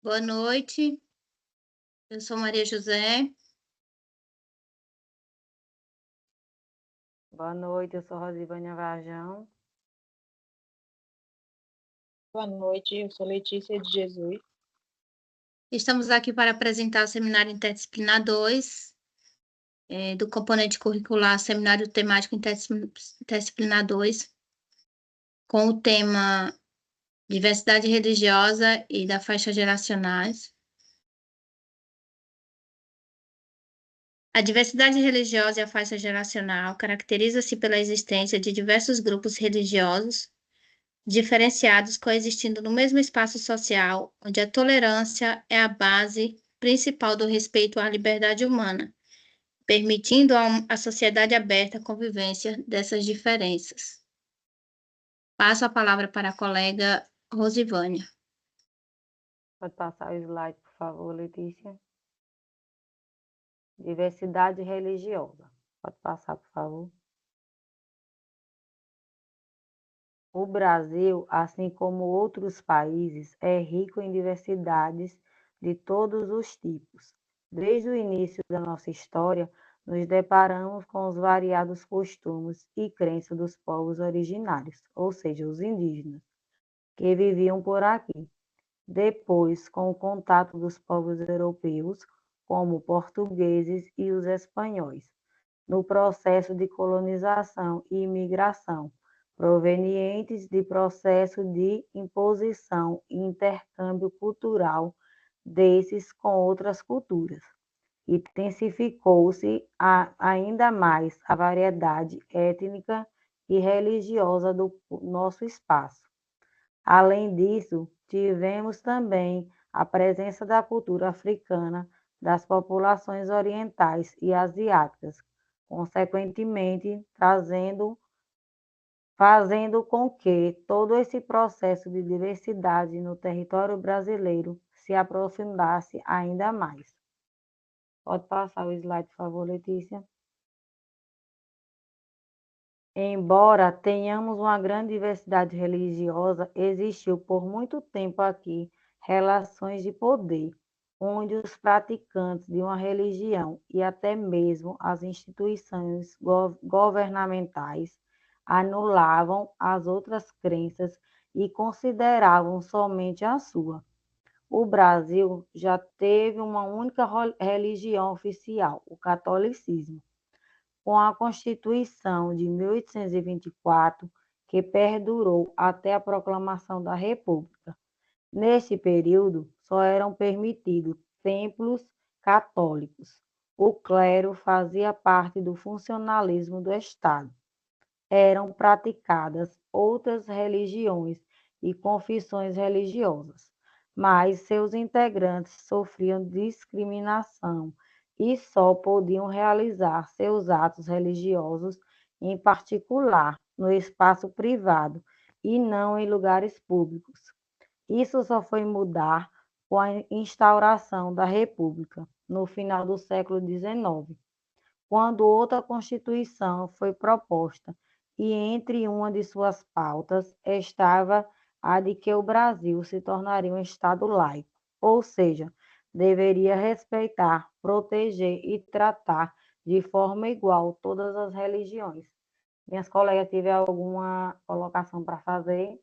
Boa noite, eu sou Maria José. Boa noite, eu sou Rosivânia Varjão. Boa noite, eu sou Letícia de Jesus. Estamos aqui para apresentar o Seminário Interdisciplinar 2, do componente curricular Seminário Temático Interdisciplinar 2, com o tema Diversidade Religiosa e da Faixa Geracionais. A diversidade religiosa e a faixa geracional caracteriza-se pela existência de diversos grupos religiosos diferenciados coexistindo no mesmo espaço social, onde a tolerância é a base principal do respeito à liberdade humana, permitindo a sociedade aberta à convivência dessas diferenças. Passo a palavra para a colega Rosivânia. Pode passar o slide, por favor, Letícia. Diversidade religiosa. Pode passar, por favor. O Brasil, assim como outros países, é rico em diversidades de todos os tipos. Desde o início da nossa história, nos deparamos com os variados costumes e crenças dos povos originários, ou seja, os indígenas, que viviam por aqui. Depois, com o contato dos povos europeus, como portugueses e os espanhóis, no processo de colonização e imigração, provenientes de processo de imposição e intercâmbio cultural desses com outras culturas. Intensificou-se ainda mais a variedade étnica e religiosa do nosso espaço. Além disso, tivemos também a presença da cultura africana, das populações orientais e asiáticas, consequentemente fazendo com que todo esse processo de diversidade no território brasileiro se aprofundasse ainda mais. Pode passar o slide, por favor, Letícia. Embora tenhamos uma grande diversidade religiosa, existiu por muito tempo aqui relações de poder, onde os praticantes de uma religião e até mesmo as instituições governamentais anulavam as outras crenças e consideravam somente a sua. O Brasil já teve uma única religião oficial, o catolicismo, com a Constituição de 1824, que perdurou até a proclamação da República. Neste período, só eram permitidos templos católicos. O clero fazia parte do funcionalismo do Estado. Eram praticadas outras religiões e confissões religiosas, mas seus integrantes sofriam discriminação e só podiam realizar seus atos religiosos em particular no espaço privado e não em lugares públicos. Isso só foi mudar com a instauração da República no final do século XIX, quando outra Constituição foi proposta e entre uma de suas pautas estava a de que o Brasil se tornaria um Estado laico, ou seja, deveria respeitar, proteger e tratar de forma igual todas as religiões. Minhas colegas tiverem alguma colocação para fazer?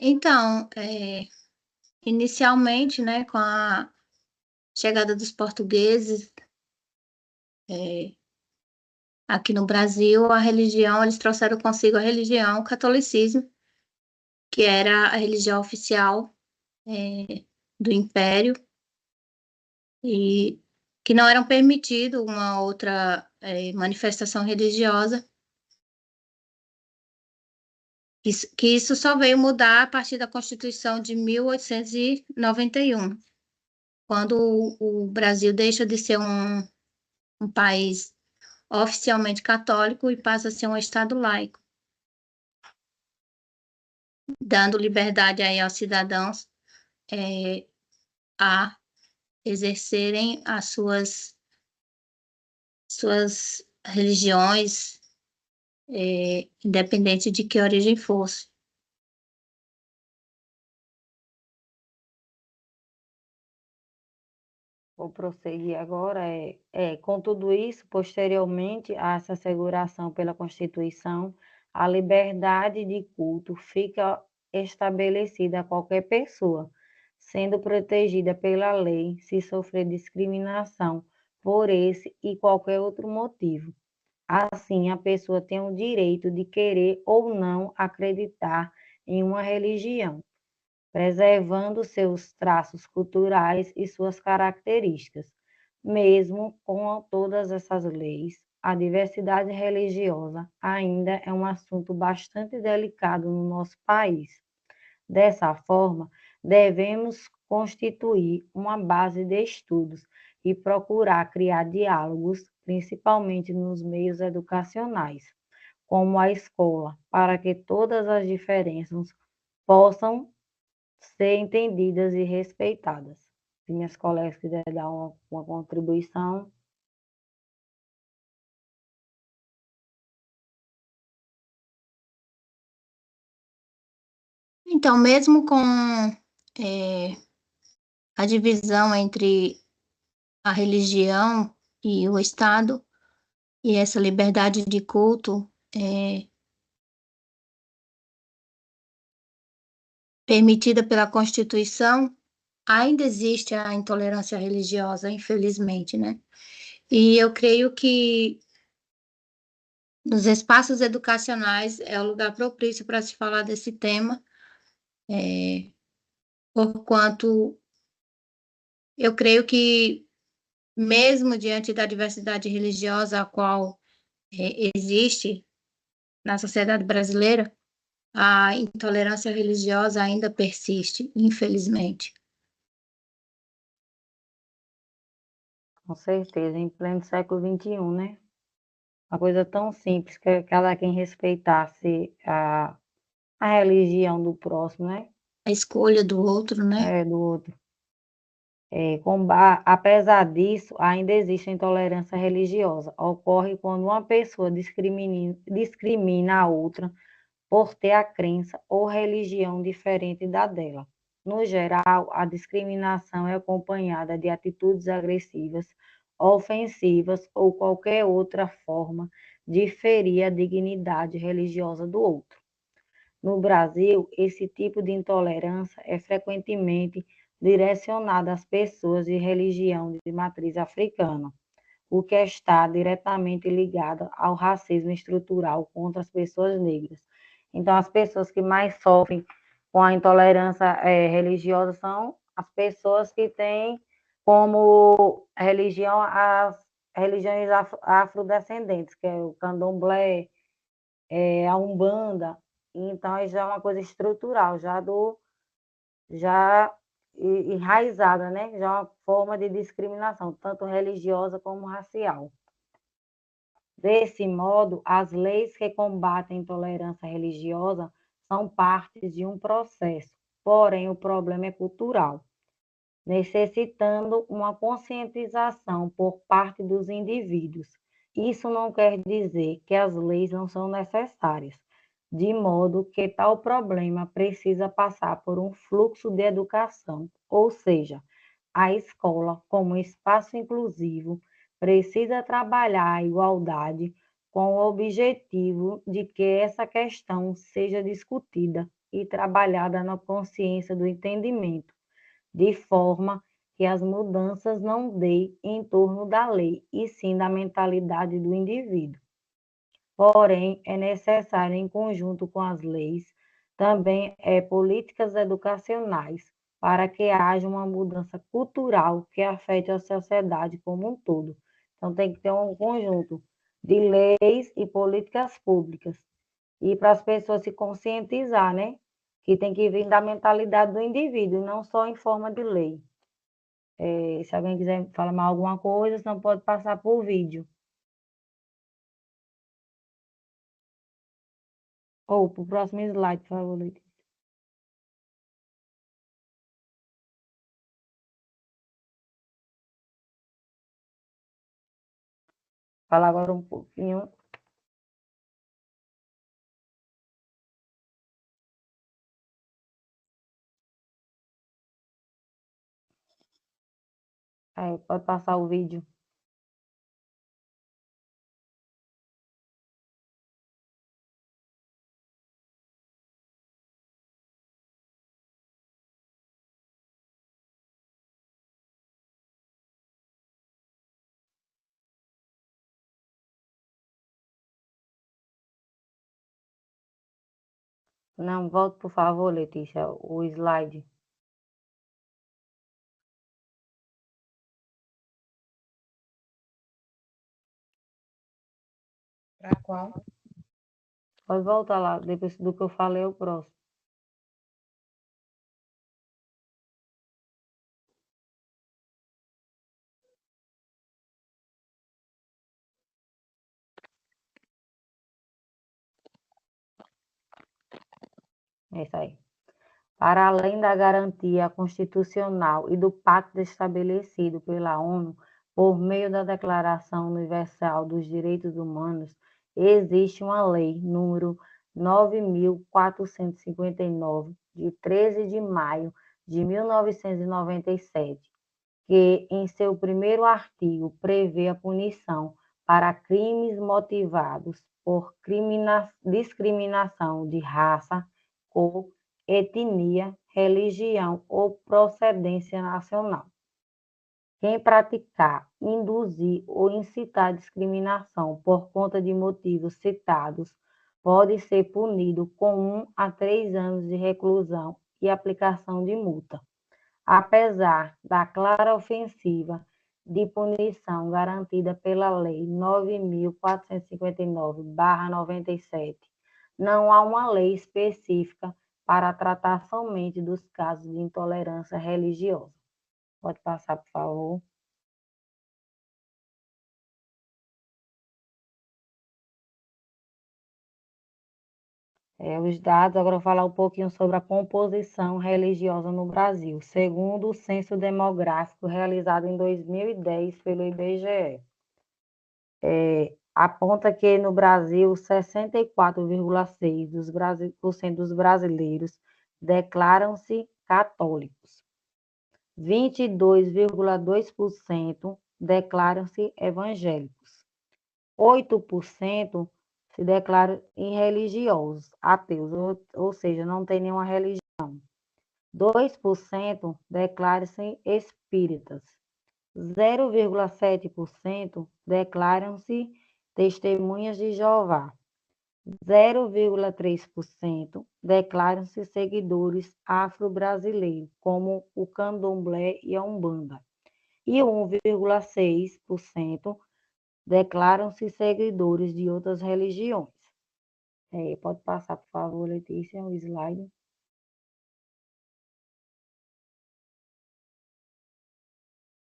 Então, inicialmente, né, com a chegada dos portugueses aqui no Brasil, a religião, eles trouxeram consigo a religião, o catolicismo, que era a religião oficial do Império, e que não eram permitido uma outra manifestação religiosa, que isso só veio mudar a partir da Constituição de 1891, quando o Brasil deixa de ser um país oficialmente católico e passa a ser um Estado laico, dando liberdade aí aos cidadãos a exercerem as suas suas religiões, independente de que origem fosse. Vou prosseguir agora. Com tudo isso, posteriormente a essa asseguração pela Constituição, a liberdade de culto fica estabelecida a qualquer pessoa, sendo protegida pela lei se sofrer discriminação por esse e qualquer outro motivo. Assim, a pessoa tem o direito de querer ou não acreditar em uma religião, preservando seus traços culturais e suas características. Mesmo com todas essas leis, a diversidade religiosa ainda é um assunto bastante delicado no nosso país. Dessa forma, devemos constituir uma base de estudos e procurar criar diálogos, principalmente nos meios educacionais, como a escola, para que todas as diferenças possam ser entendidas e respeitadas. Se minhas colegas quiserem dar uma contribuição. Então, mesmo com a divisão entre a religião e o Estado, e essa liberdade de culto permitida pela Constituição, ainda existe a intolerância religiosa, infelizmente, né? E eu creio que nos espaços educacionais é o lugar propício para se falar desse tema, porquanto eu creio que, mesmo diante da diversidade religiosa a qual existe na sociedade brasileira, a intolerância religiosa ainda persiste, infelizmente. Com certeza, em pleno século XXI, né? Uma coisa tão simples que cada quem respeitasse a religião do próximo, né? A escolha do outro, né? Do outro. Apesar disso, ainda existe intolerância religiosa. Ocorre quando uma pessoa discrimina a outra por ter a crença ou religião diferente da dela. No geral, a discriminação é acompanhada de atitudes agressivas, ofensivas ou qualquer outra forma de ferir a dignidade religiosa do outro. No Brasil, esse tipo de intolerância é frequentemente direcionada às pessoas de religião de matriz africana, o que está diretamente ligado ao racismo estrutural contra as pessoas negras. Então, as pessoas que mais sofrem com a intolerância religiosa são as pessoas que têm como religião as religiões afrodescendentes, que é o candomblé, a umbanda. Então, aí já é uma coisa estrutural, já enraizada, né? Já é uma forma de discriminação, tanto religiosa como racial. Desse modo, as leis que combatem a intolerância religiosa são partes de um processo, porém o problema é cultural, necessitando uma conscientização por parte dos indivíduos. Isso não quer dizer que as leis não são necessárias, de modo que tal problema precisa passar por um fluxo de educação, ou seja, a escola, como espaço inclusivo, precisa trabalhar a igualdade com o objetivo de que essa questão seja discutida e trabalhada na consciência do entendimento, de forma que as mudanças não deem em torno da lei, e sim da mentalidade do indivíduo. Porém, é necessário, em conjunto com as leis, também políticas educacionais, para que haja uma mudança cultural que afete a sociedade como um todo. Então, tem que ter um conjunto de leis e políticas públicas. E para as pessoas se conscientizar, né? Que tem que vir da mentalidade do indivíduo, e não só em forma de lei. Se alguém quiser falar mais alguma coisa, senão pode passar por vídeo. Ou para o próximo slide, por favor, Letícia. falar agora um pouquinho. Pode passar o vídeo. Não, volte, por favor, Letícia, o slide. Para qual? Pode voltar lá, depois do que eu falei, o próximo. É isso aí. Para além da garantia constitucional e do pacto estabelecido pela ONU por meio da Declaração Universal dos Direitos Humanos, existe uma lei número 9.459, de 13 de maio de 1997, que, em seu primeiro artigo, prevê a punição para crimes motivados por discriminação de raça, cor, etnia, religião ou procedência nacional. Quem praticar, induzir ou incitar discriminação por conta de motivos citados pode ser punido com 1 a 3 anos de reclusão e aplicação de multa. Apesar da clara ofensiva de punição garantida pela Lei 9.459/97, não há uma lei específica para tratar somente dos casos de intolerância religiosa. Pode passar, por favor. Os dados, agora eu vou falar um pouquinho sobre a composição religiosa no Brasil, segundo o Censo Demográfico realizado em 2010 pelo IBGE. Aponta que no Brasil 64,6% dos brasileiros declaram-se católicos, 22,2% declaram-se evangélicos, 8% se declaram irreligiosos, ateus, ou seja, não tem nenhuma religião, 2% declaram-se espíritas, 0,7% declaram-se testemunhas de Jeová, 0,3% declaram-se seguidores afro-brasileiros, como o candomblé e a umbanda, e 1,6% declaram-se seguidores de outras religiões. Pode passar, por favor, Letícia, o slide.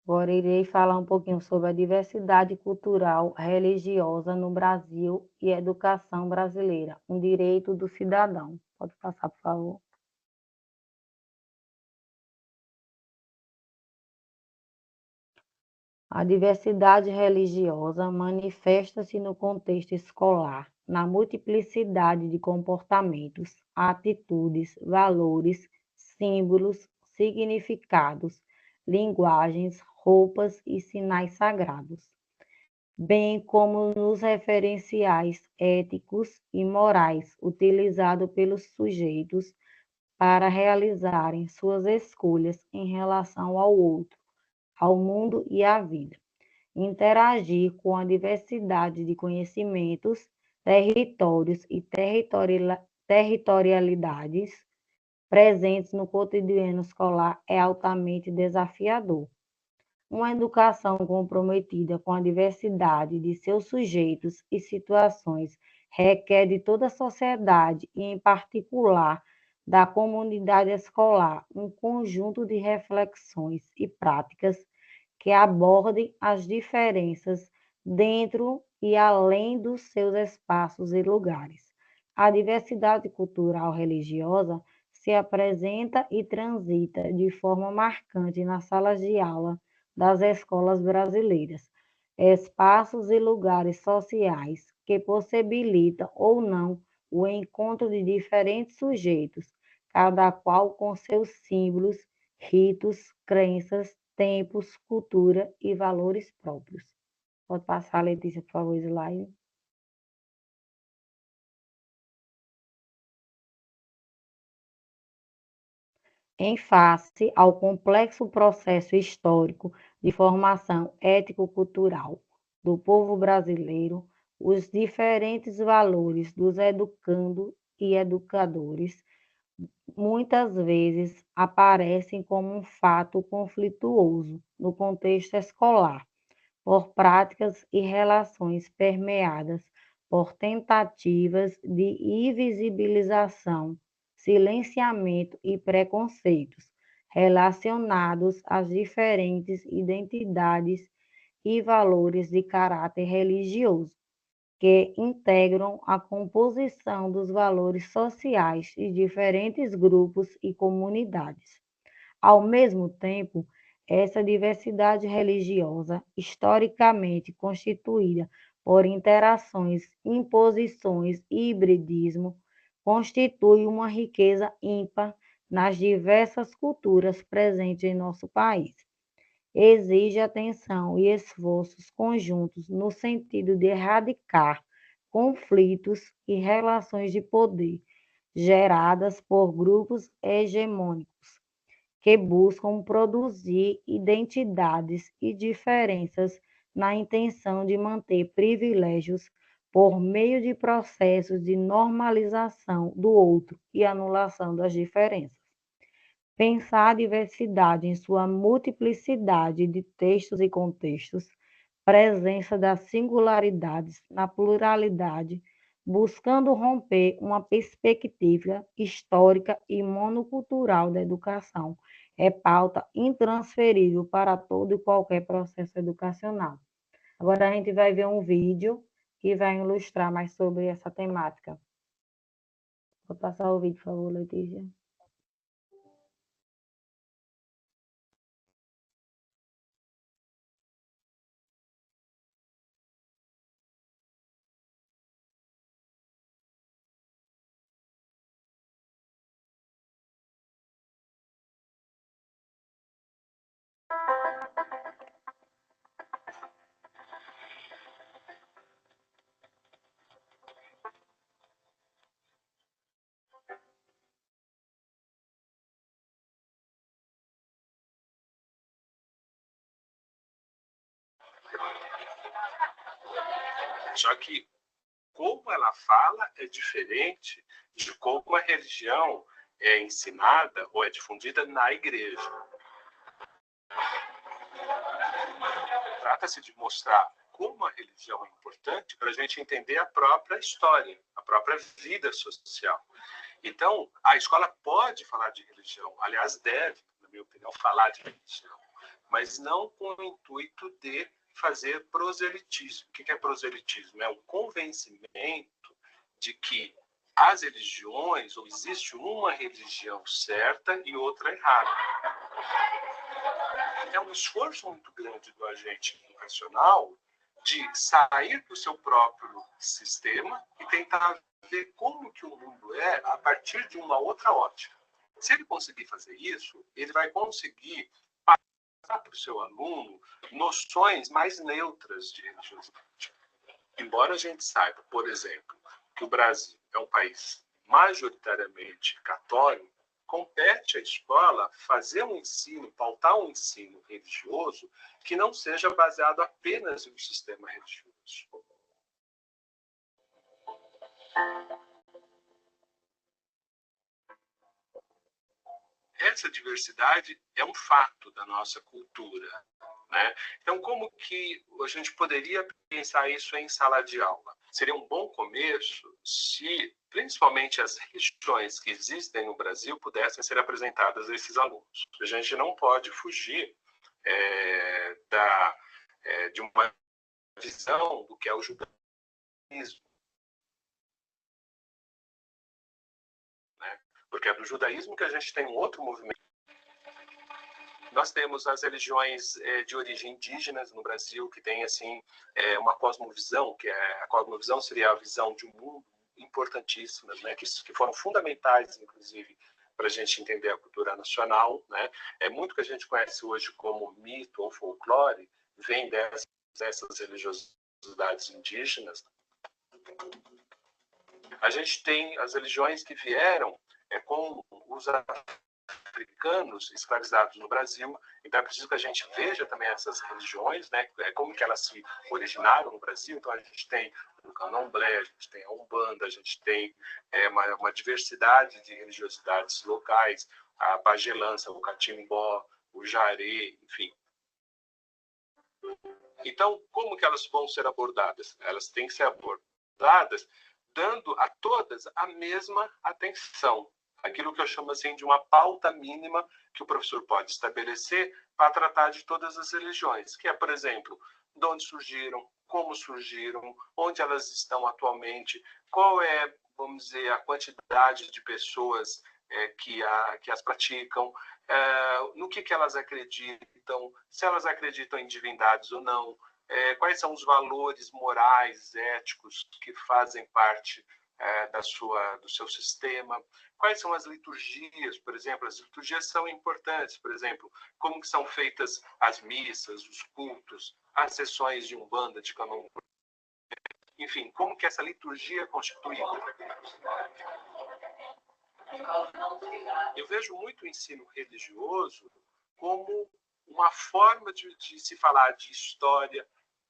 Agora irei falar um pouquinho sobre a diversidade cultural religiosa no Brasil e educação brasileira, um direito do cidadão. Pode passar, por favor. A diversidade religiosa manifesta-se no contexto escolar, na multiplicidade de comportamentos, atitudes, valores, símbolos, significados, linguagens, roupas e sinais sagrados, bem como nos referenciais éticos e morais utilizados pelos sujeitos para realizarem suas escolhas em relação ao outro, ao mundo e à vida. Interagir com a diversidade de conhecimentos, territórios e territorialidades presentes no cotidiano escolar é altamente desafiador. Uma educação comprometida com a diversidade de seus sujeitos e situações requer de toda a sociedade e, em particular, da comunidade escolar, um conjunto de reflexões e práticas que abordem as diferenças dentro e além dos seus espaços e lugares. A diversidade cultural religiosa se apresenta e transita de forma marcante nas salas de aula das escolas brasileiras. espaços e lugares sociais que possibilitam ou não o encontro de diferentes sujeitos, cada qual com seus símbolos, ritos, crenças, tempos, cultura e valores próprios. Pode passar, Letícia, por favor, slide. Em face ao complexo processo histórico de formação ético-cultural do povo brasileiro, os diferentes valores dos educandos e educadores muitas vezes aparecem como um fato conflituoso no contexto escolar, por práticas e relações permeadas por tentativas de invisibilização, silenciamento e preconceitos relacionados às diferentes identidades e valores de caráter religioso, que integram a composição dos valores sociais de diferentes grupos e comunidades. Ao mesmo tempo, essa diversidade religiosa, historicamente constituída por interações, imposições e hibridismo, constitui uma riqueza ímpar nas diversas culturas presentes em nosso país. Exige atenção e esforços conjuntos no sentido de erradicar conflitos e relações de poder geradas por grupos hegemônicos que buscam produzir identidades e diferenças na intenção de manter privilégios por meio de processos de normalização do outro e anulação das diferenças. Pensar a diversidade em sua multiplicidade de textos e contextos, presença das singularidades na pluralidade, buscando romper uma perspectiva histórica e monocultural da educação, é pauta intransferível para todo e qualquer processo educacional. Agora a gente vai ver um vídeo que vai ilustrar mais sobre essa temática. Vou passar o vídeo, por favor, Letícia. Só que como ela fala é diferente de como a religião é ensinada ou é difundida na igreja. Trata-se de mostrar como a religião é importante para a gente entender a própria história, a própria vida social. Então, a escola pode falar de religião, aliás, deve, na minha opinião, falar de religião, mas não com o intuito de fazer proselitismo. O que é proselitismo? É um convencimento de que as religiões, ou existe uma religião certa e outra errada. É um esforço muito grande do agente educacional de sair do seu próprio sistema e tentar ver como que o mundo é a partir de uma outra ótica. Se ele conseguir fazer isso, ele vai conseguir passar para o seu aluno noções mais neutras de religiosidade. Embora a gente saiba, por exemplo, que o Brasil é um país majoritariamente católico, compete à escola fazer um ensino, pautar um ensino religioso que não seja baseado apenas no sistema religioso. Essa diversidade é um fato da nossa cultura, né? Então, como que a gente poderia pensar isso em sala de aula? Seria um bom começo se, principalmente, as religiões que existem no Brasil pudessem ser apresentadas a esses alunos. A gente não pode fugir de uma visão do que é o judaísmo, né? Porque é do judaísmo que a gente tem um outro movimento. Nós temos as religiões de origem indígena no Brasil, que tem assim uma cosmovisão, que a cosmovisão seria a visão de um mundo importantíssima, né, que foram fundamentais, inclusive, para a gente entender a cultura nacional, né? Muito que a gente conhece hoje como mito ou folclore vem dessas religiosidades indígenas. A gente tem as religiões que vieram com os africanos escravizados no Brasil, então é preciso que a gente veja também essas religiões, né, como que elas se originaram no Brasil. Então a gente tem o candomblé, a gente tem a umbanda, a gente tem uma diversidade de religiosidades locais, a pagelança, o catimbó, o jaré, enfim. Então, como que elas vão ser abordadas? Elas têm que ser abordadas dando a todas a mesma atenção. Aquilo que eu chamo assim de uma pauta mínima que o professor pode estabelecer para tratar de todas as religiões, que é, por exemplo, de onde surgiram, como surgiram, onde elas estão atualmente, qual é, vamos dizer, a quantidade de pessoas que as praticam, no que elas acreditam, se elas acreditam em divindades ou não, quais são os valores morais, éticos que fazem parte do seu sistema, quais são as liturgias, por exemplo. As liturgias são importantes, por exemplo, como que são feitas as missas, os cultos, as sessões de umbanda, de candomblé, enfim, como que essa liturgia é constituída. Eu vejo muito o ensino religioso como uma forma de se falar de história,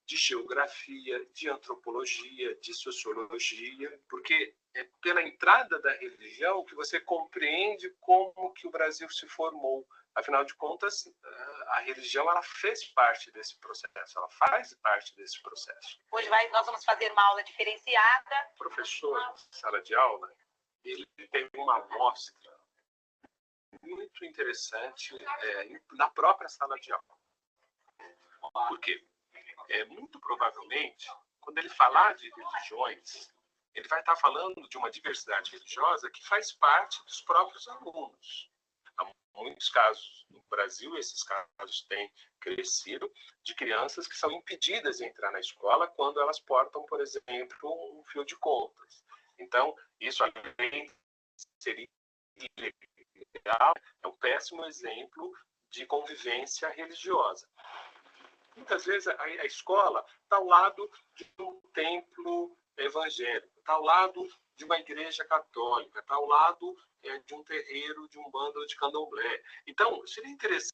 de geografia, de antropologia, de sociologia, porque é pela entrada da religião que você compreende como que o Brasil se formou. Afinal de contas, a religião ela fez parte desse processo, ela faz parte desse processo. Hoje nós vamos fazer uma aula diferenciada. O professor, na sala de aula, ele tem uma amostra muito interessante na própria sala de aula. Por quê? Muito provavelmente, quando ele falar de religiões, ele vai estar falando de uma diversidade religiosa que faz parte dos próprios alunos. Há muitos casos no Brasil, esses casos têm crescido, de crianças que são impedidas de entrar na escola quando elas portam, por exemplo, um fio de contas. Então, isso além de ser ilegal, é um péssimo exemplo de convivência religiosa. Muitas vezes a escola está ao lado de um templo evangélico, está ao lado de uma igreja católica, está ao lado de um terreiro, de um bando de candomblé. Então, seria interessante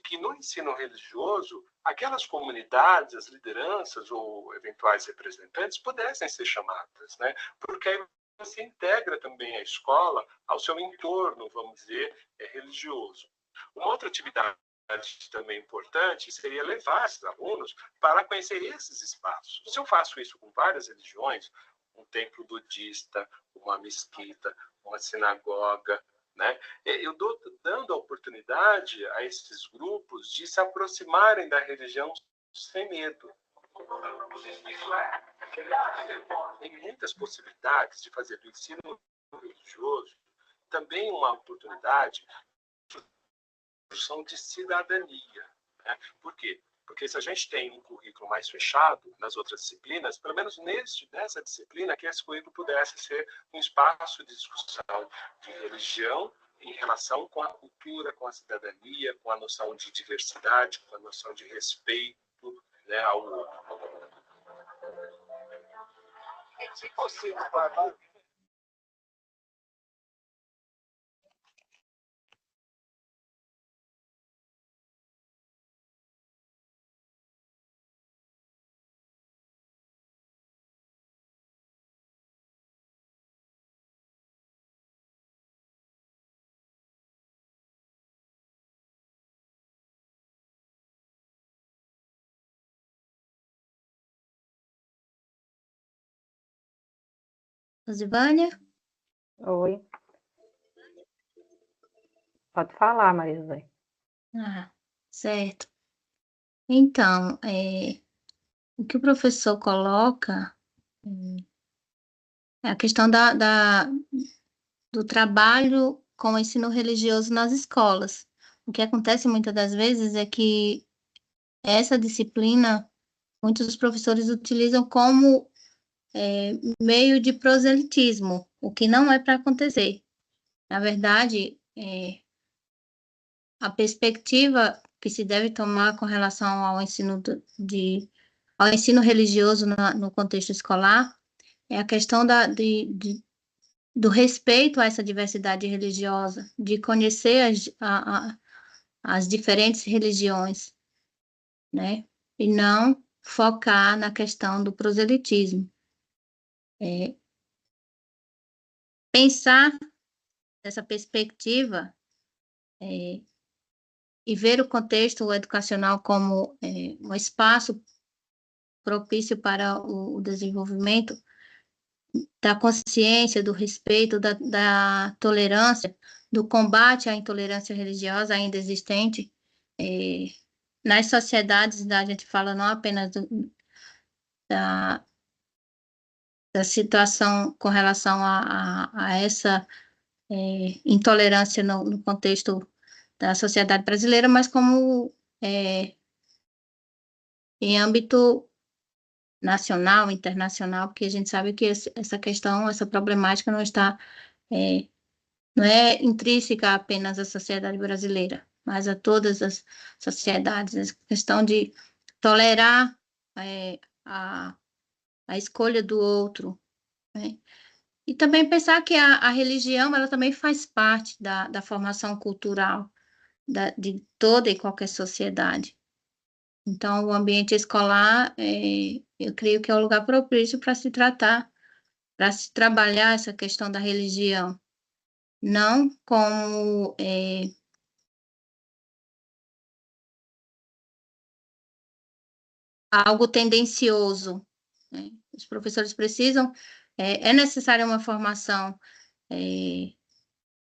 que no ensino religioso, aquelas comunidades, as lideranças ou eventuais representantes pudessem ser chamadas, né? Porque aí você integra também a escola ao seu entorno, vamos dizer, religioso. Uma outra atividade também importante seria levar esses alunos para conhecer esses espaços. Se eu faço isso com várias religiões, um templo budista, uma mesquita, uma sinagoga, né? Eu estou dando a oportunidade a esses grupos de se aproximarem da religião sem medo. Tem muitas possibilidades de fazer do ensino religioso também uma oportunidade de cidadania. Né? Por quê? Porque se a gente tem um currículo mais fechado nas outras disciplinas, pelo menos nessa disciplina, que esse currículo pudesse ser um espaço de discussão de religião em relação com a cultura, com a cidadania, com a noção de diversidade, com a noção de respeito, né, ao outro. Rosivânia? Oi. Pode falar, Maria José. Certo. Então, o que o professor coloca é a questão do trabalho com o ensino religioso nas escolas. o que acontece muitas das vezes é que essa disciplina, muitos dos professores utilizam como meio de proselitismo, o que não é para acontecer. Na verdade, a perspectiva que se deve tomar com relação ao ensino ao ensino religioso no contexto escolar é a questão do respeito a essa diversidade religiosa, de conhecer as diferentes religiões, né? E não focar na questão do proselitismo. Pensar dessa perspectiva e ver o contexto educacional como um espaço propício para o desenvolvimento da consciência, do respeito, da tolerância, do combate à intolerância religiosa ainda existente nas sociedades, a gente fala não apenas da, da situação com relação a essa intolerância no contexto da sociedade brasileira, mas como em âmbito nacional, internacional, porque a gente sabe que essa questão, essa problemática não é intrínseca apenas à sociedade brasileira, mas a todas as sociedades. A questão de tolerar a, a escolha do outro, né? E também pensar que a religião, ela também faz parte da formação cultural de toda e qualquer sociedade. Então, o ambiente escolar, eu creio que é o lugar propício para se tratar, para se trabalhar essa questão da religião, não como algo tendencioso, né? Os professores precisam, é necessária uma formação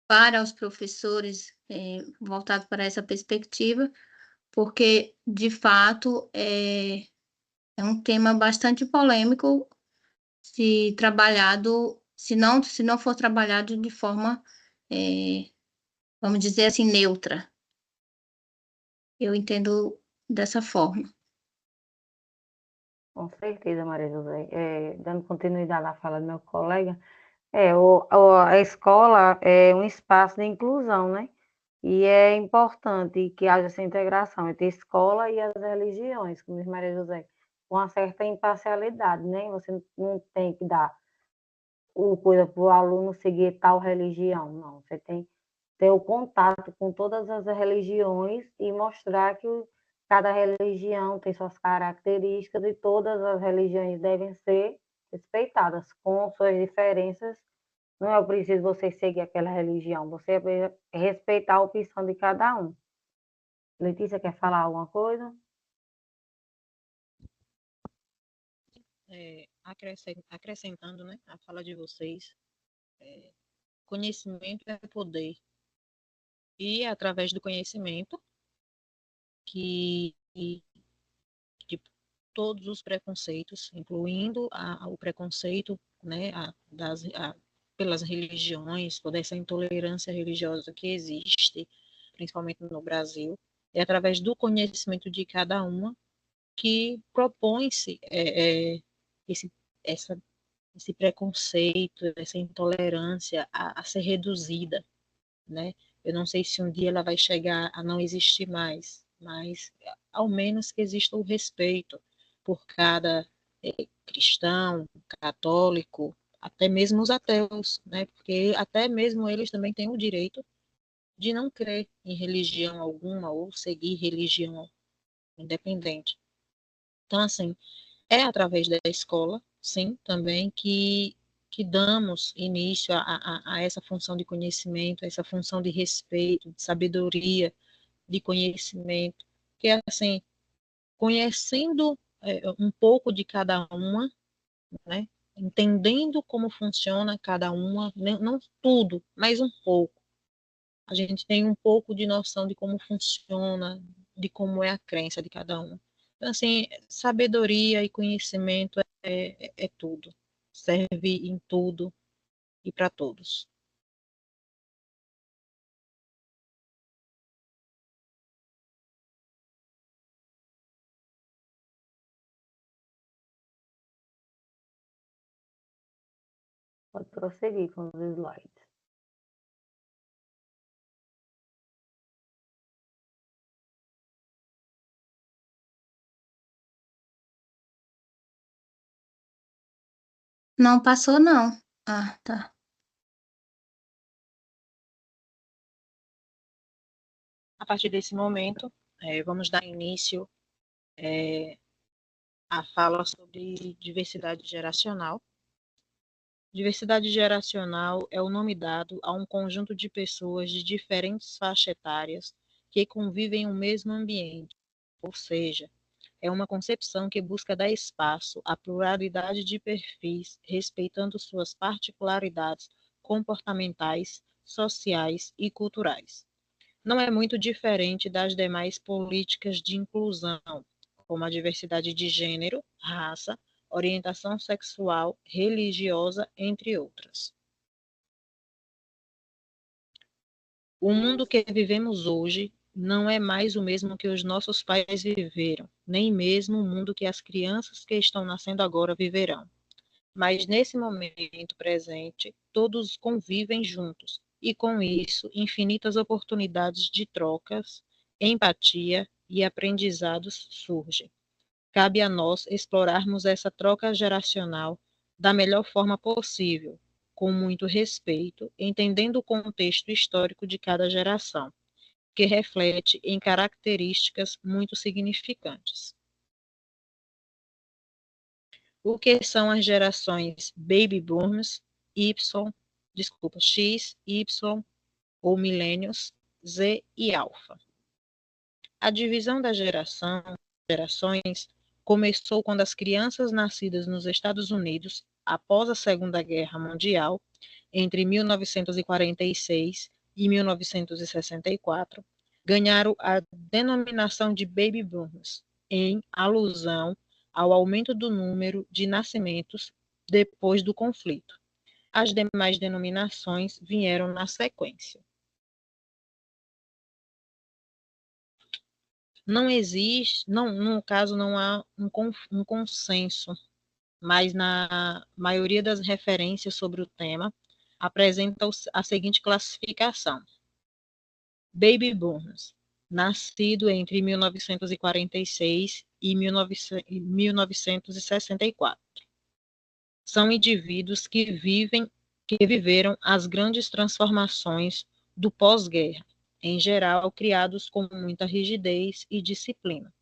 para os professores voltado para essa perspectiva, porque, de fato, é um tema bastante polêmico se trabalhado, se não for trabalhado de forma, vamos dizer assim, neutra. Eu entendo dessa forma. Com certeza, Maria José. Dando continuidade à fala do meu colega, a escola é um espaço de inclusão, né? E é importante que haja essa integração entre a escola e as religiões, como diz Maria José, com uma certa imparcialidade, né? Você não tem que dar o coisa para o aluno seguir tal religião, não. Você tem que ter o contato com todas as religiões e mostrar que cada religião tem suas características e todas as religiões devem ser respeitadas com suas diferenças. Não é preciso você seguir aquela religião, você respeitar a opção de cada um. Letícia, quer falar alguma coisa? Acrescentando, né, a fala de vocês, conhecimento é poder. E é através do conhecimento que todos os preconceitos, incluindo o preconceito, né, pelas religiões, toda essa intolerância religiosa que existe, principalmente no Brasil, é através do conhecimento de cada uma que propõe-se esse, esse preconceito, essa intolerância a ser reduzida, né? Eu não sei se um dia ela vai chegar a não existir mais, mas ao menos que exista o respeito por cada cristão, católico, até mesmo os ateus, né? Porque até mesmo eles também têm o direito de não crer em religião alguma ou seguir religião independente. Então, assim, é através da escola, sim, também que damos início a essa função de conhecimento, a essa função de respeito, de sabedoria, de conhecimento, que é assim, conhecendo um pouco de cada uma, né? Entendendo como funciona cada uma, não tudo, mas um pouco. A gente tem um pouco de noção de como funciona, de como é a crença de cada uma. Então, assim, sabedoria e conhecimento é tudo. Serve em tudo e para todos. Pode prosseguir com os slides. Não passou, não. Ah, tá. A partir desse momento, vamos dar início à fala sobre diversidade geracional. Diversidade geracional é o nome dado a um conjunto de pessoas de diferentes faixas etárias que convivem no mesmo ambiente, ou seja, é uma concepção que busca dar espaço à pluralidade de perfis, respeitando suas particularidades comportamentais, sociais e culturais. Não é muito diferente das demais políticas de inclusão, como a diversidade de gênero, raça, orientação sexual, religiosa, entre outras. O mundo que vivemos hoje não é mais o mesmo que os nossos pais viveram, nem mesmo o mundo que as crianças que estão nascendo agora viverão. Mas nesse momento presente, todos convivem juntos, e com isso, infinitas oportunidades de trocas, empatia e aprendizados surgem. Cabe a nós explorarmos essa troca geracional da melhor forma possível, com muito respeito, entendendo o contexto histórico de cada geração, que reflete em características muito significantes. O que são as gerações Baby Boomers, X, Y ou Millennials, Z e Alpha? A divisão das gerações começou quando as crianças nascidas nos Estados Unidos após a Segunda Guerra Mundial, entre 1946 e 1964, ganharam a denominação de Baby Boomers, em alusão ao aumento do número de nascimentos depois do conflito. As demais denominações vieram na sequência. Não existe, no caso, não há um consenso, mas na maioria das referências sobre o tema apresenta a seguinte classificação: Baby Boomers, nascido entre 1946 e 1964. São indivíduos que viveram as grandes transformações do pós-guerra, em geral criados com muita rigidez e disciplina.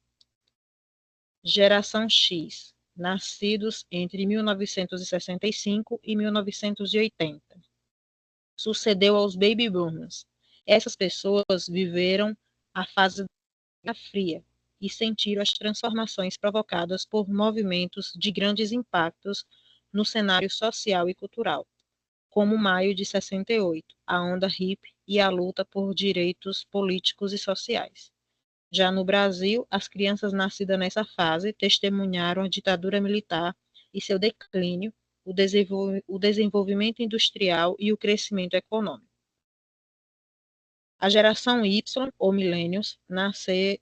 Geração X, nascidos entre 1965 e 1980. Sucedeu aos Baby Boomers. Essas pessoas viveram a fase da Guerra Fria e sentiram as transformações provocadas por movimentos de grandes impactos no cenário social e cultural, como Maio de 68, a onda hippie e a luta por direitos políticos e sociais. Já no Brasil, as crianças nascidas nessa fase testemunharam a ditadura militar e seu declínio, o desenvolvimento industrial e o crescimento econômico. A geração Y, ou Millennials,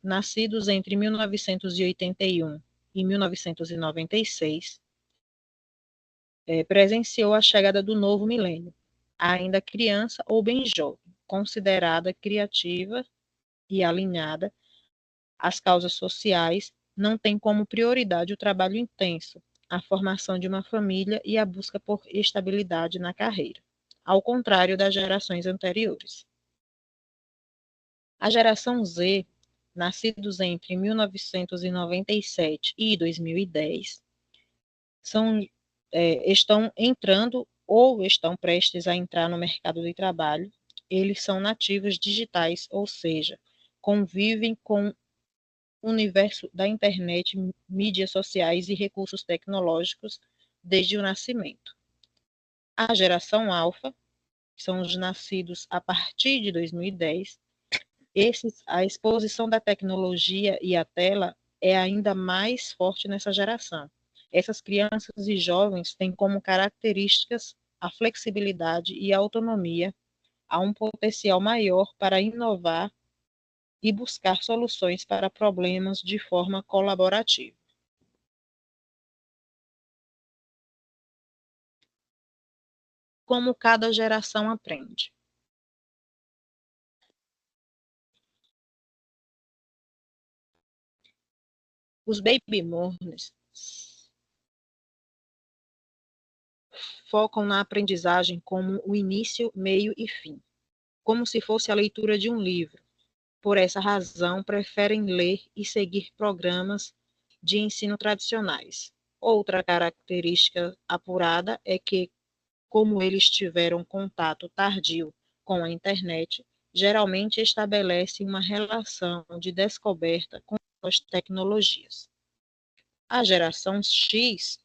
nascidos entre 1981 e 1996, presenciou a chegada do novo milênio, ainda criança ou bem jovem, considerada criativa e alinhada às causas sociais, não tem como prioridade o trabalho intenso, a formação de uma família e a busca por estabilidade na carreira, ao contrário das gerações anteriores. A geração Z, nascidos entre 1997 e 2010, estão entrando ou estão prestes a entrar no mercado de trabalho. Eles são nativos digitais, ou seja, convivem com o universo da internet, mídias sociais e recursos tecnológicos desde o nascimento. A geração alfa, que são os nascidos a partir de 2010, a exposição da tecnologia e a tela é ainda mais forte nessa geração. Essas crianças e jovens têm como características a flexibilidade e a autonomia, há um potencial maior para inovar e buscar soluções para problemas de forma colaborativa. como cada geração aprende. Os baby boomers focam na aprendizagem como o início, meio e fim, como se fosse a leitura de um livro. Por essa razão, preferem ler e seguir programas de ensino tradicionais. Outra característica apurada é que, como eles tiveram contato tardio com a internet, geralmente estabelecem uma relação de descoberta com as tecnologias. A geração X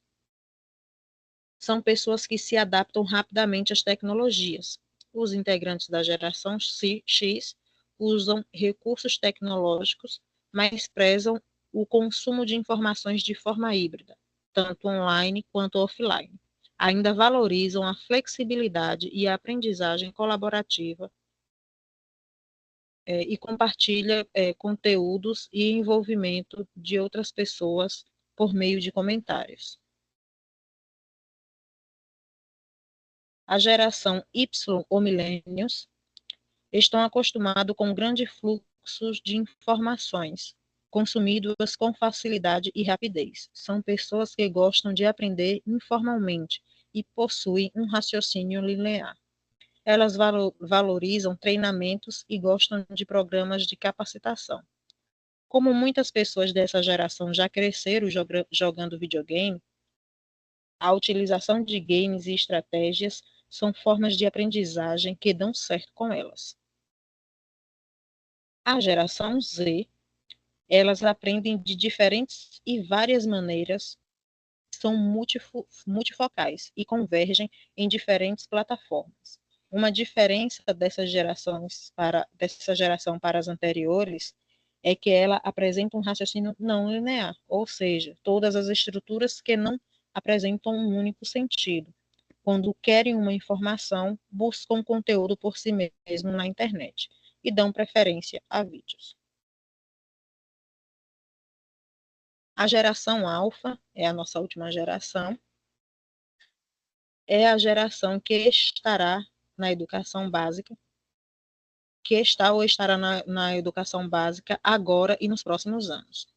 são pessoas que se adaptam rapidamente às tecnologias. Os integrantes da geração X usam recursos tecnológicos, mas prezam o consumo de informações de forma híbrida, tanto online quanto offline. Ainda valorizam a flexibilidade e a aprendizagem colaborativa e compartilha conteúdos e envolvimento de outras pessoas por meio de comentários. A geração Y ou millennials estão acostumados com grandes fluxos de informações, consumidas com facilidade e rapidez. São pessoas que gostam de aprender informalmente e possuem um raciocínio linear. Elas valorizam treinamentos e gostam de programas de capacitação. Como muitas pessoas dessa geração já cresceram jogando videogame, a utilização de games e estratégias são formas de aprendizagem que dão certo com elas. A geração Z, elas aprendem de diferentes e várias maneiras, são multifocais e convergem em diferentes plataformas. Uma diferença dessa geração para as anteriores é que ela apresenta um raciocínio não linear, ou seja, todas as estruturas que não apresentam um único sentido. Quando querem uma informação, buscam conteúdo por si mesmo na internet e dão preferência a vídeos. A geração alfa é a nossa última geração. É a geração que estará na educação básica, que está ou estará na educação básica agora e nos próximos anos.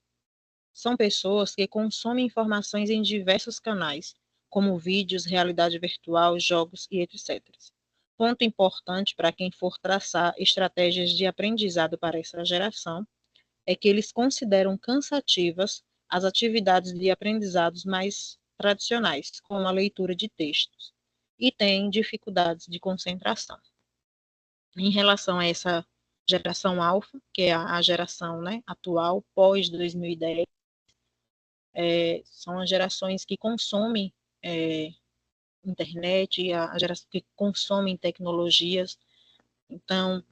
São pessoas que consomem informações em diversos canais, como vídeos, realidade virtual, jogos e etc. Ponto importante para quem for traçar estratégias de aprendizado para essa geração é que eles consideram cansativas as atividades de aprendizados mais tradicionais, como a leitura de textos, e têm dificuldades de concentração. Em relação a essa geração alfa, que é a geração, né, atual, pós 2010, são as gerações que consomem internet, a geração que consomem tecnologias. Então,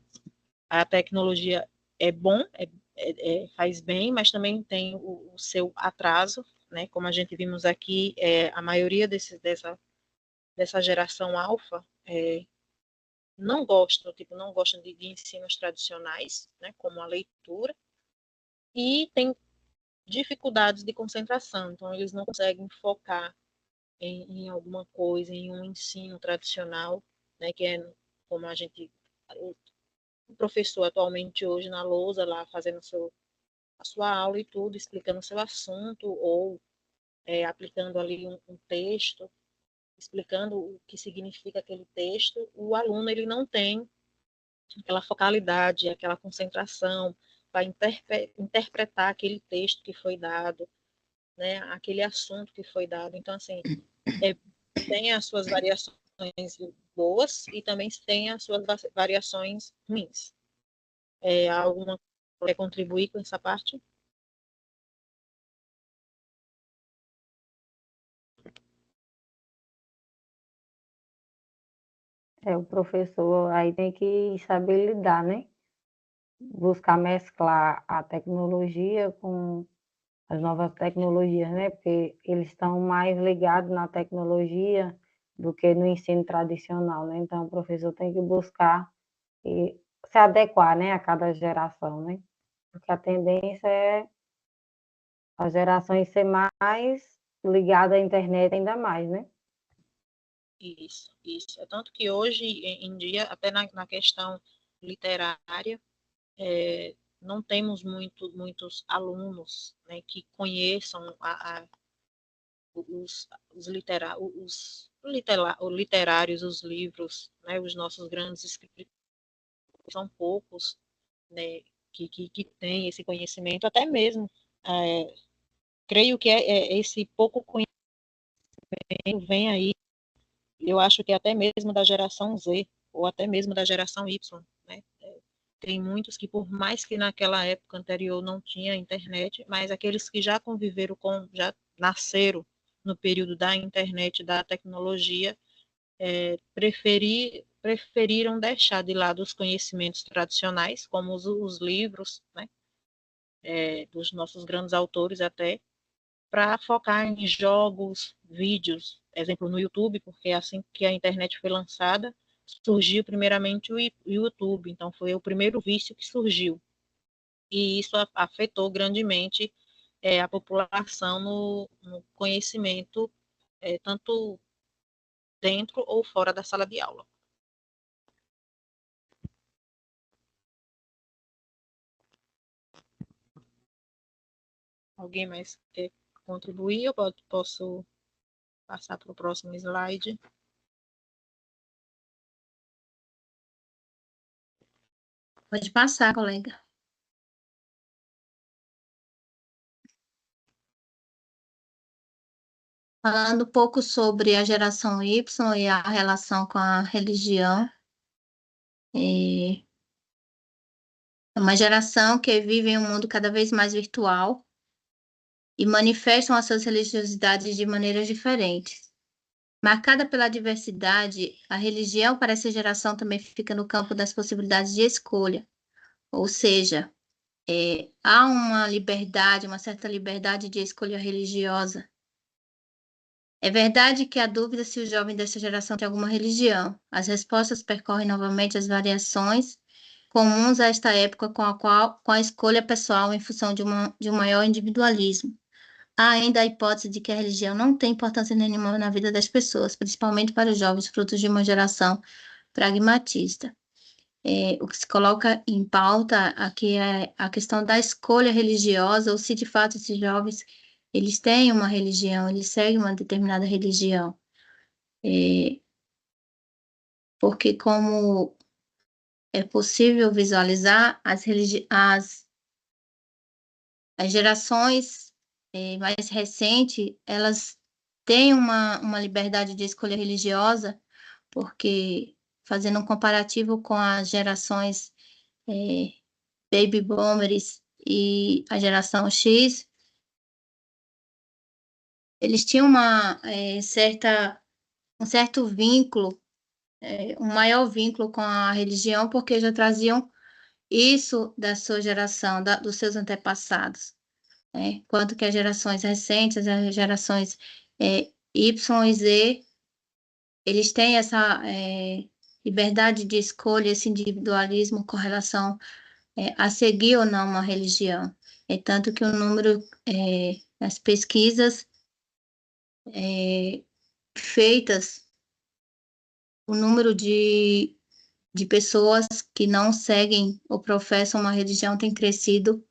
a tecnologia é bom, faz bem, mas também tem o seu atraso, né? Como a gente vimos aqui, a maioria dessa geração alfa não gostam de ensinos tradicionais, né? Como a leitura, e tem dificuldades de concentração, então eles não conseguem focar em alguma coisa, em um ensino tradicional, né? Que é como o professor atualmente hoje na lousa lá fazendo a sua aula e tudo, explicando o seu assunto ou aplicando ali um texto, explicando o que significa aquele texto, o aluno ele não tem aquela focalidade, aquela concentração para interpretar aquele texto que foi dado, né, aquele assunto que foi dado. Então, assim, tem as suas variações boas e também tem as suas variações ruins. Alguma quer contribuir com essa parte? O professor aí tem que saber lidar, né? Buscar mesclar a tecnologia com as novas tecnologias, né? Porque eles estão mais ligados na tecnologia do que no ensino tradicional, né? Então, o professor tem que buscar se adequar, né, a cada geração, né? Porque a tendência é as gerações ser mais ligadas à internet ainda mais, né? Isso. É tanto que hoje em dia, até na questão literária, não temos muitos alunos, né, que conheçam os literários, os livros, né, os nossos grandes escritores, são poucos, né, que têm esse conhecimento, até mesmo, creio que esse pouco conhecimento vem aí, eu acho que até mesmo da geração Z, ou até mesmo da geração Y, né, tem muitos que, por mais que naquela época anterior não tinha internet, mas aqueles que já conviveram já nasceram no período da internet, da tecnologia, preferiram deixar de lado os conhecimentos tradicionais, como os livros, né, dos nossos grandes autores até, para focar em jogos, vídeos, exemplo no YouTube, porque assim que a internet foi lançada, surgiu primeiramente o YouTube, então foi o primeiro vício que surgiu, e isso afetou grandemente a população no conhecimento, tanto dentro ou fora da sala de aula. Alguém mais quer contribuir? Eu posso passar para o próximo slide. Pode passar, colega. Falando um pouco sobre a geração Y e a relação com a religião. É uma geração que vive em um mundo cada vez mais virtual e manifestam as suas religiosidades de maneiras diferentes. Marcada pela diversidade, a religião para essa geração também fica no campo das possibilidades de escolha, ou seja, há uma liberdade, uma certa liberdade de escolha religiosa. É verdade que há dúvida se o jovem dessa geração tem alguma religião. As respostas percorrem novamente as variações comuns a esta época com a escolha pessoal em função de um maior individualismo. Há ainda a hipótese de que a religião não tem importância nenhuma na vida das pessoas, principalmente para os jovens, frutos de uma geração pragmatista. O que se coloca em pauta aqui é a questão da escolha religiosa, ou se de fato esses jovens eles têm uma religião, eles seguem uma determinada religião. Porque como é possível visualizar as gerações mais recentes, elas têm uma liberdade de escolha religiosa, porque fazendo um comparativo com as gerações baby boomers e a geração X, eles tinham um certo vínculo, um maior vínculo com a religião, porque já traziam isso da sua geração, dos seus antepassados, né? Enquanto que as gerações recentes, as gerações Y e Z, eles têm essa liberdade de escolha, esse individualismo com relação a seguir ou não uma religião. É tanto que o número das pesquisas feitas, o número de pessoas que não seguem ou professam uma religião tem crescido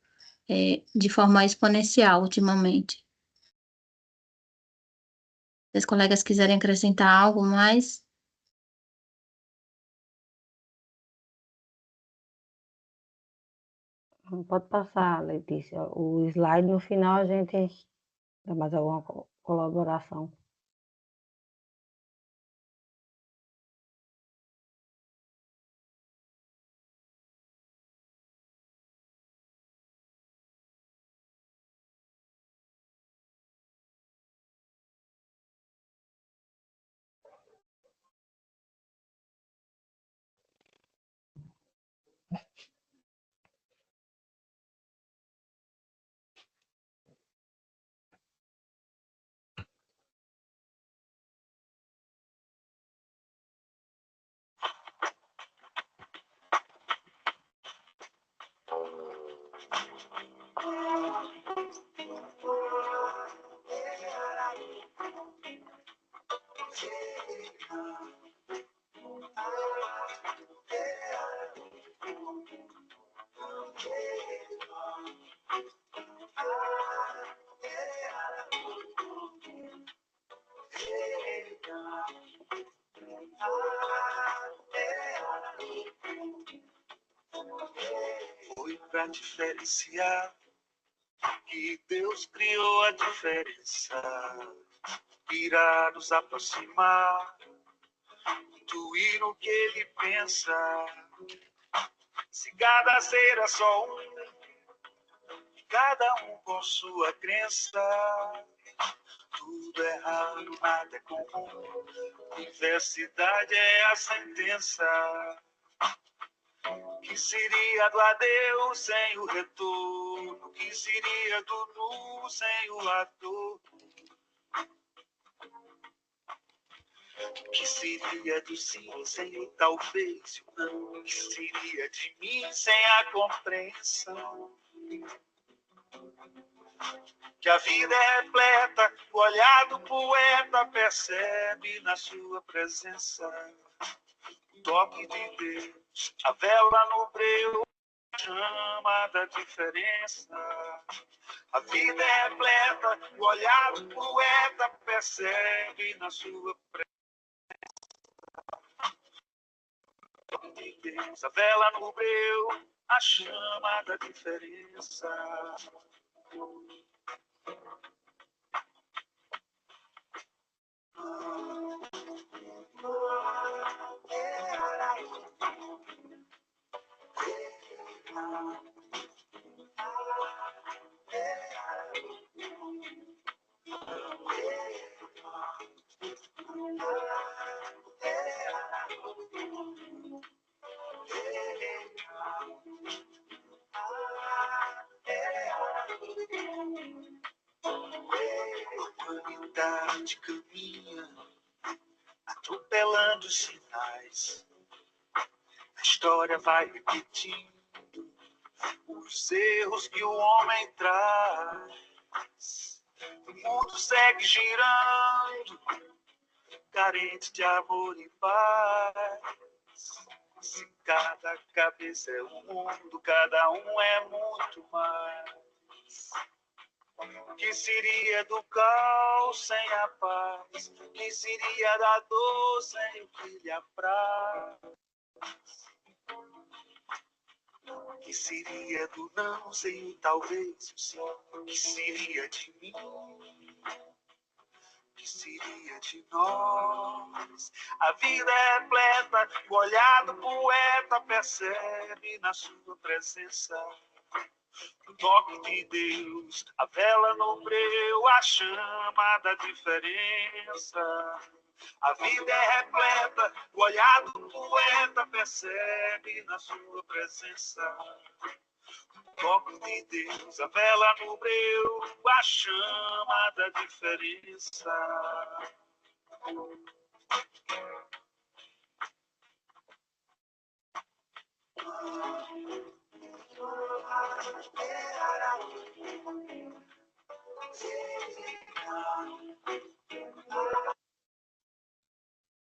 de forma exponencial ultimamente. Se os colegas quiserem acrescentar algo mais. Pode passar, Letícia. O slide no final a gente dá mais alguma colaboração. Foi para diferenciar que Deus criou a diferença. Irá nos aproximar, intuir o que Ele pensa. Se cada ser é só um, cada um com sua crença. Tudo é raro, nada é comum. Diversidade é a sentença. Que seria do adeus sem o retorno? Que seria do nu sem o ator? Que seria do sim sem o talvez e o não? Que seria de mim sem a compreensão? Que a vida é repleta, o olhar do poeta percebe na sua presença o toque de Deus, a vela no breu, a chama da diferença. A vida é repleta, o olhar do poeta percebe na sua presença o toque de Deus, a vela no breu, a chama da diferença. A humanidade caminha atropelando os sinais. A história vai repetindo os erros que o homem traz. O mundo segue girando, carente de amor e paz. Se cada cabeça é um mundo, cada um é muito mais. O que seria do caos sem a paz? O que seria da dor sem o que lhe apraz? O que seria do não sem o talvez, o sim? O que seria de mim? O que seria de nós? A vida é repleta, o olhar do poeta percebe na sua presença o toque de Deus, a vela no breu, a chama da diferença. A vida é repleta, o olhar do poeta percebe na sua presença o toque de Deus, a vela no breu, a chama da diferença.